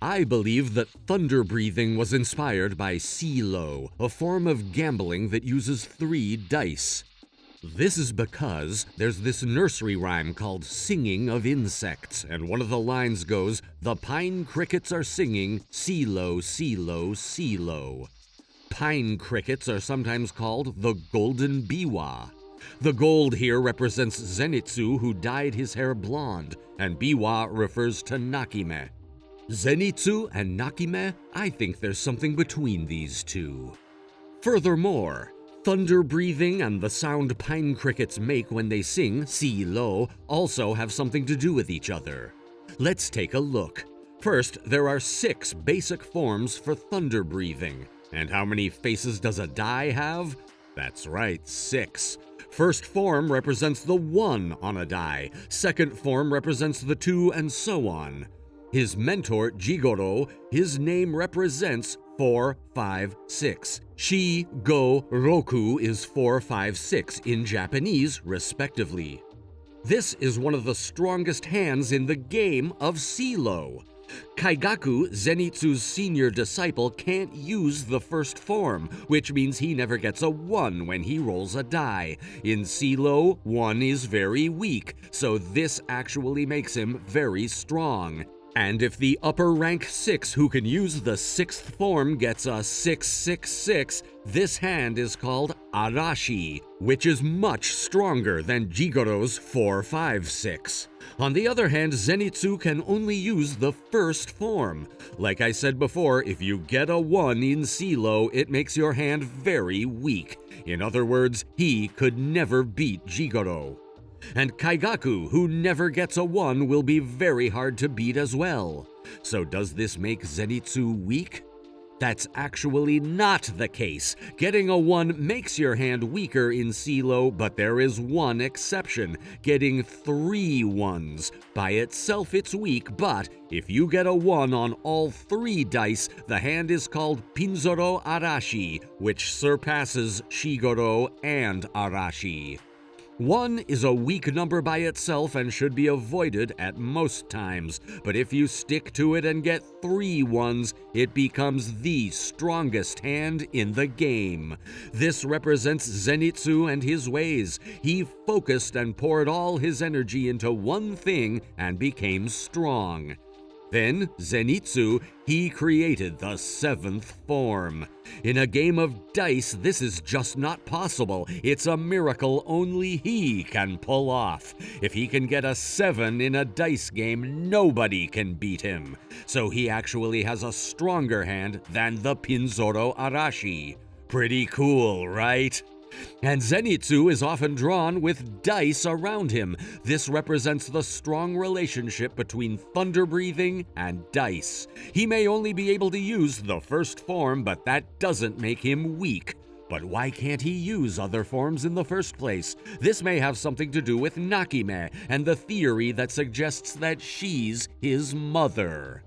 I believe that thunder breathing was inspired by silo, a form of gambling that uses 3 dice. This is because there's this nursery rhyme called Singing of Insects, and one of the lines goes, "The pine crickets are singing, silo, silo, silo." Pine crickets are sometimes called the golden biwa. The gold here represents Zenitsu, who dyed his hair blonde, and biwa refers to Nakime. Zenitsu and Nakime, I think there's something between these two. Furthermore, thunder breathing and the sound pine crickets make when they sing si-lo also have something to do with each other. Let's take a look. First, there are 6 basic forms for thunder breathing. And how many faces does a die have? That's right, 6. First form represents the 1 on a die. Second form represents the 2, and so on. His mentor, Jigoro, his name represents 4, 5, 6. Shi, Go, Roku is 4, 5, 6 in Japanese, respectively. This is one of the strongest hands in the game of silo. Kaigaku, Zenitsu's senior disciple, can't use the first form, which means he never gets a 1 when he rolls a die. In silo, 1 is very weak, so this actually makes him very strong. And if the upper rank 6 who can use the 6th form gets a 666, this hand is called Arashi, which is much stronger than Jigoro's 456. On the other hand, Zenitsu can only use the first form. Like I said before, if you get a 1 in silo, it makes your hand very weak. In other words, he could never beat Jigoro. And Kaigaku, who never gets a 1, will be very hard to beat as well. So does this make Zenitsu weak? That's actually not the case. Getting a 1 makes your hand weaker in silo, but there is one exception, getting 3 1s. By itself it's weak, but if you get a 1 on all 3 dice, the hand is called Pinzoro Arashi, which surpasses Shigoro and Arashi. 1 is a weak number by itself and should be avoided at most times, but if you stick to it and get 3 1s, it becomes the strongest hand in the game. This represents Zenitsu and his ways. He focused and poured all his energy into one thing and became strong. Then, Zenitsu, he created the 7th form. In a game of dice, this is just not possible. It's a miracle only he can pull off. If he can get a 7 in a dice game, nobody can beat him. So he actually has a stronger hand than the Pinzoro Arashi. Pretty cool, right? And Zenitsu is often drawn with dice around him. This represents the strong relationship between thunder breathing and dice. He may only be able to use the first form, but that doesn't make him weak. But why can't he use other forms in the first place? This may have something to do with Nakime and the theory that suggests that she's his mother.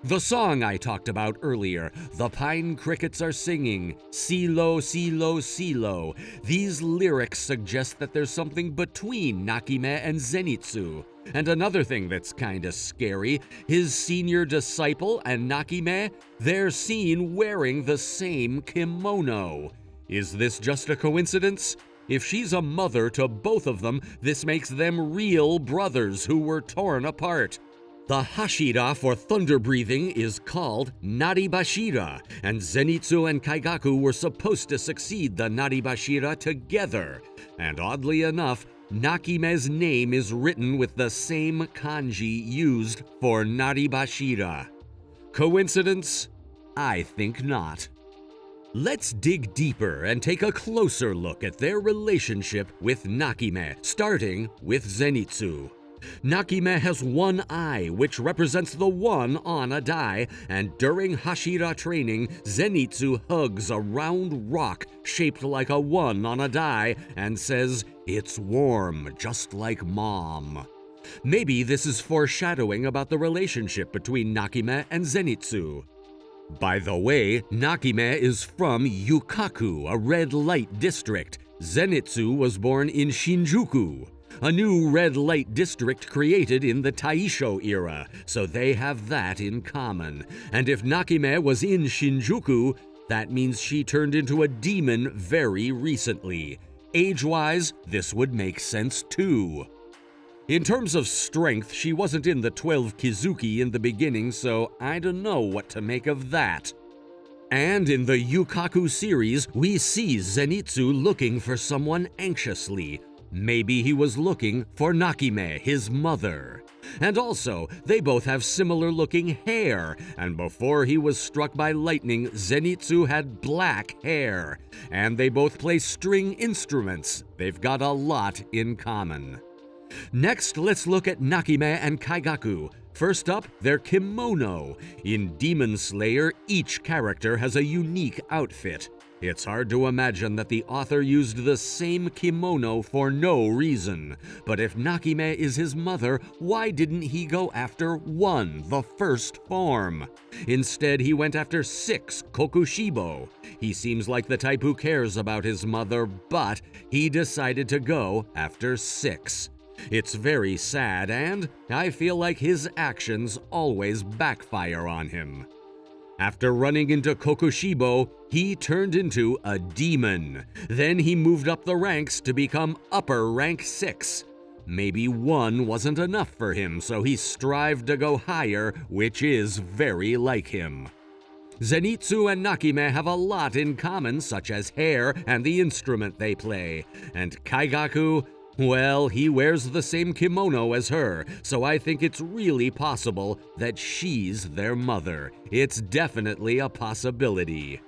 The song I talked about earlier, the pine crickets are singing, silo, silo, silo. These lyrics suggest that there's something between Nakime and Zenitsu. And another thing that's kinda scary, his senior disciple and Nakime, they're seen wearing the same kimono. Is this just a coincidence? If she's a mother to both of them, this makes them real brothers who were torn apart. The Hashira for thunder breathing is called Naribashira, and Zenitsu and Kaigaku were supposed to succeed the Naribashira together. And oddly enough, Nakime's name is written with the same kanji used for Naribashira. Coincidence? I think not. Let's dig deeper and take a closer look at their relationship with Nakime, starting with Zenitsu. Nakime has one eye, which represents the 1 on a die, and during Hashira training, Zenitsu hugs a round rock shaped like a 1 on a die and says, "It's warm, just like Mom." Maybe this is foreshadowing about the relationship between Nakime and Zenitsu. By the way, Nakime is from Yukaku, a red light district. Zenitsu was born in Shinjuku. a new red light district created in the Taisho era, so they have that in common. And if Nakime was in Shinjuku, that means she turned into a demon very recently. Age-wise, this would make sense too. In terms of strength, she wasn't in the 12 Kizuki in the beginning, so I don't know what to make of that. And in the Yukaku series, we see Zenitsu looking for someone anxiously. Maybe he was looking for Nakime, his mother. And also, they both have similar-looking hair, and before he was struck by lightning, Zenitsu had black hair. And they both play string instruments. They've got a lot in common. Next, let's look at Nakime and Kaigaku. First up, their kimono. In Demon Slayer, each character has a unique outfit. It's hard to imagine that the author used the same kimono for no reason. But if Nakime is his mother, why didn't he go after 1, the first form? Instead, he went after 6, Kokushibo. He seems like the type who cares about his mother, but he decided to go after 6. It's very sad, and I feel like his actions always backfire on him. After running into Kokushibo, he turned into a demon. Then he moved up the ranks to become upper rank 6. Maybe 1 wasn't enough for him, so he strived to go higher, which is very like him. Zenitsu and Nakime have a lot in common, such as hair and the instrument they play. And Kaigaku, well, he wears the same kimono as her, so I think it's really possible that she's their mother. It's definitely a possibility.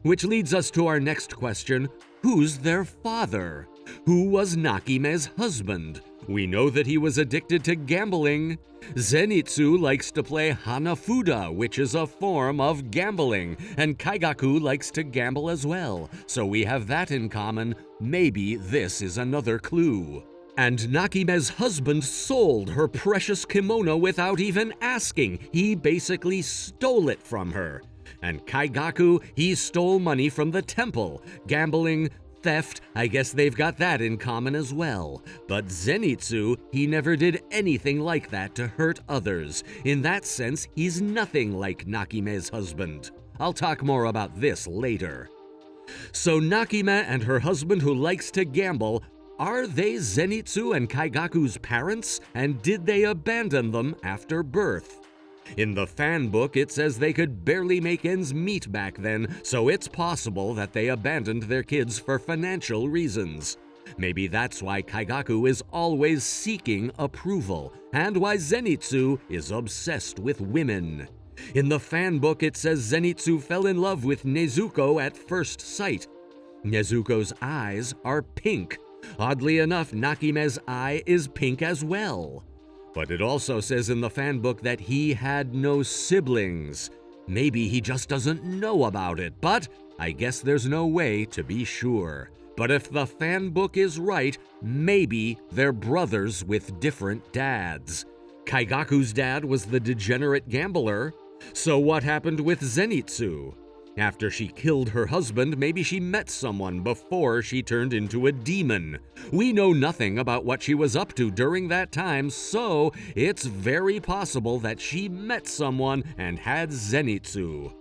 Which leads us to our next question: who's their father? Who was Nakime's husband? We know that he was addicted to gambling. Zenitsu likes to play Hanafuda, which is a form of gambling, and Kaigaku likes to gamble as well, so we have that in common. Maybe this is another clue. And Nakime's husband sold her precious kimono without even asking. He basically stole it from her. And Kaigaku, he stole money from the temple. Gambling, theft, I guess they've got that in common as well. But Zenitsu, he never did anything like that to hurt others. In that sense, he's nothing like Nakime's husband. I'll talk more about this later. So Nakime and her husband who likes to gamble, are they Zenitsu and Kaigaku's parents? And did they abandon them after birth? In the fan book, it says they could barely make ends meet back then, so it's possible that they abandoned their kids for financial reasons. Maybe that's why Kaigaku is always seeking approval, and why Zenitsu is obsessed with women. In the fan book, it says Zenitsu fell in love with Nezuko at first sight. Nezuko's eyes are pink. Oddly enough, Nakime's eye is pink as well. But it also says in the fan book that he had no siblings. Maybe he just doesn't know about it, but I guess there's no way to be sure. But if the fan book is right, maybe they're brothers with different dads. Kaigaku's dad was the degenerate gambler. So what happened with Zenitsu? After she killed her husband, maybe she met someone before she turned into a demon. We know nothing about what she was up to during that time, so it's very possible that she met someone and had Zenitsu.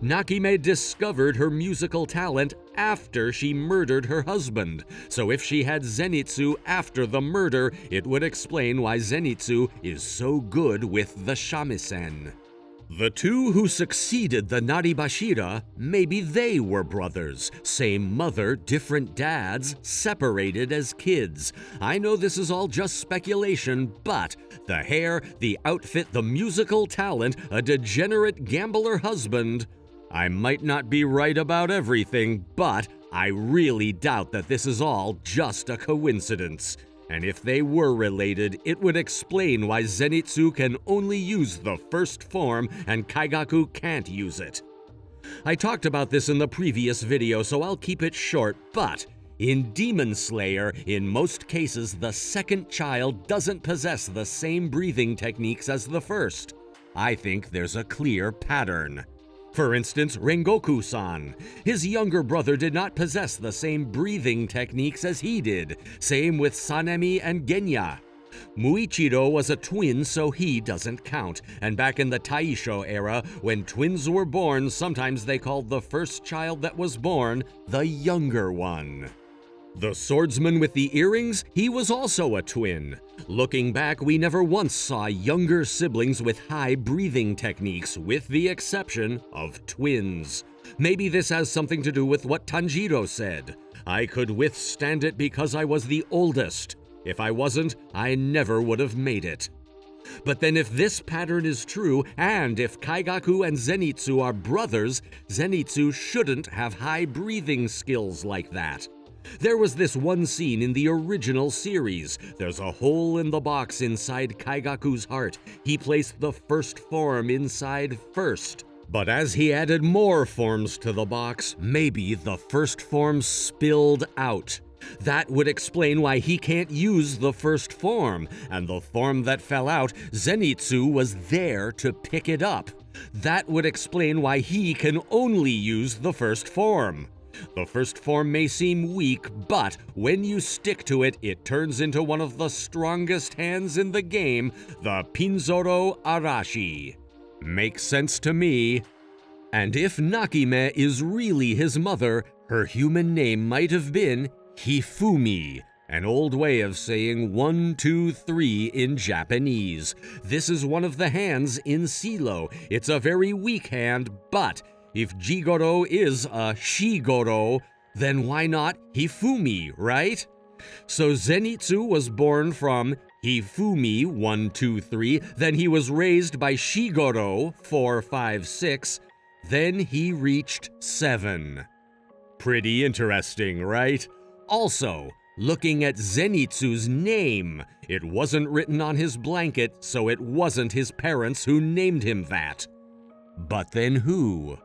Nakime discovered her musical talent after she murdered her husband, so if she had Zenitsu after the murder, it would explain why Zenitsu is so good with the shamisen. The two who succeeded the Naribashira, maybe they were brothers. Same mother, different dads, separated as kids. I know this is all just speculation, but the hair, the outfit, the musical talent, a degenerate gambler husband. I might not be right about everything, but I really doubt that this is all just a coincidence. And if they were related, it would explain why Zenitsu can only use the first form and Kaigaku can't use it. I talked about this in the previous video, so I'll keep it short, but in Demon Slayer, in most cases, the second child doesn't possess the same breathing techniques as the first. I think there's a clear pattern. For instance, Rengoku-san. His younger brother did not possess the same breathing techniques as he did. Same with Sanemi and Genya. Muichiro was a twin, so he doesn't count. And back in the Taisho era, when twins were born, sometimes they called the first child that was born the younger one. The swordsman with the earrings, he was also a twin. Looking back, we never once saw younger siblings with high breathing techniques, with the exception of twins. Maybe this has something to do with what Tanjiro said. I could withstand it because I was the oldest. If I wasn't, I never would have made it. But then if this pattern is true, and if Kaigaku and Zenitsu are brothers, Zenitsu shouldn't have high breathing skills like that. There was this one scene in the original series. There's a hole in the box inside Kaigaku's heart. He placed the first form inside first. But as he added more forms to the box, maybe the first form spilled out. That would explain why he can't use the first form, and the form that fell out, Zenitsu was there to pick it up. That would explain why he can only use the first form. The first form may seem weak, but when you stick to it, it turns into one of the strongest hands in the game, the Pinzoro Arashi. Makes sense to me. And if Nakime is really his mother, her human name might have been Hifumi, an old way of saying 1, 2, 3 in Japanese. This is one of the hands in Silo. It's a very weak hand, but if Jigoro is a Shigoro, then why not Hifumi, right? So Zenitsu was born from Hifumi 1, 2, 3, then he was raised by Shigoro 4, 5, 6, then he reached 7. Pretty interesting, right? Also, looking at Zenitsu's name, it wasn't written on his blanket, so it wasn't his parents who named him that. But then who?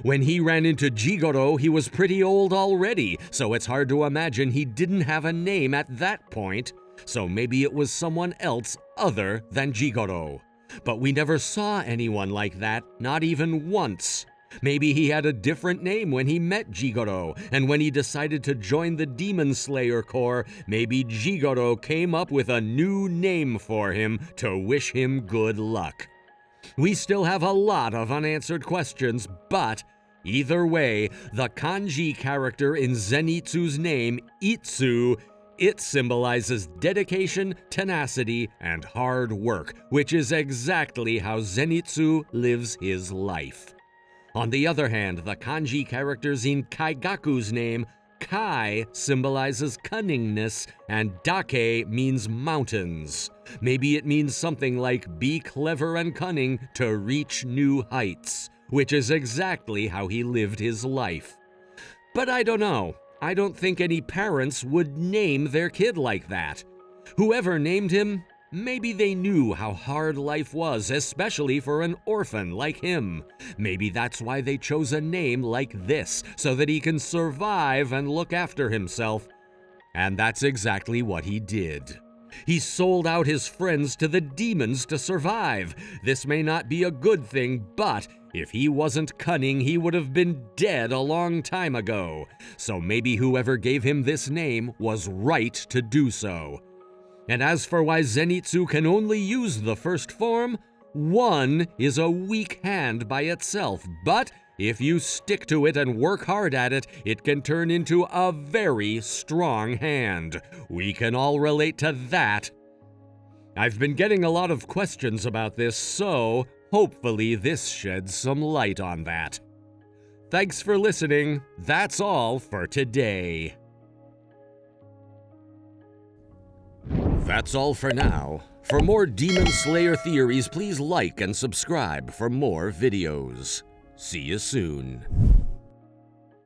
When he ran into Jigoro, he was pretty old already, so it's hard to imagine he didn't have a name at that point. So maybe it was someone else other than Jigoro. But we never saw anyone like that, not even once. Maybe he had a different name when he met Jigoro, and when he decided to join the Demon Slayer Corps, maybe Jigoro came up with a new name for him to wish him good luck. We still have a lot of unanswered questions, but either way, the kanji character in Zenitsu's name, Itsu, it symbolizes dedication, tenacity, and hard work, which is exactly how Zenitsu lives his life. On the other hand, the kanji characters in Kaigaku's name, Kai symbolizes cunningness, and Dake means mountains. Maybe it means something like be clever and cunning to reach new heights, which is exactly how he lived his life. But I don't know. I don't think any parents would name their kid like that. Whoever named him, maybe they knew how hard life was, especially for an orphan like him. Maybe that's why they chose a name like this, so that he can survive and look after himself. And that's exactly what he did. He sold out his friends to the demons to survive. This may not be a good thing, but if he wasn't cunning, he would have been dead a long time ago. So maybe whoever gave him this name was right to do so. And as for why Zenitsu can only use the first form, 1 is a weak hand by itself, but if you stick to it and work hard at it, it can turn into a very strong hand. We can all relate to that. I've been getting a lot of questions about this, so hopefully this sheds some light on that. Thanks for listening. That's all for today. That's all for now. For more Demon Slayer theories, please like and subscribe for more videos. See you soon.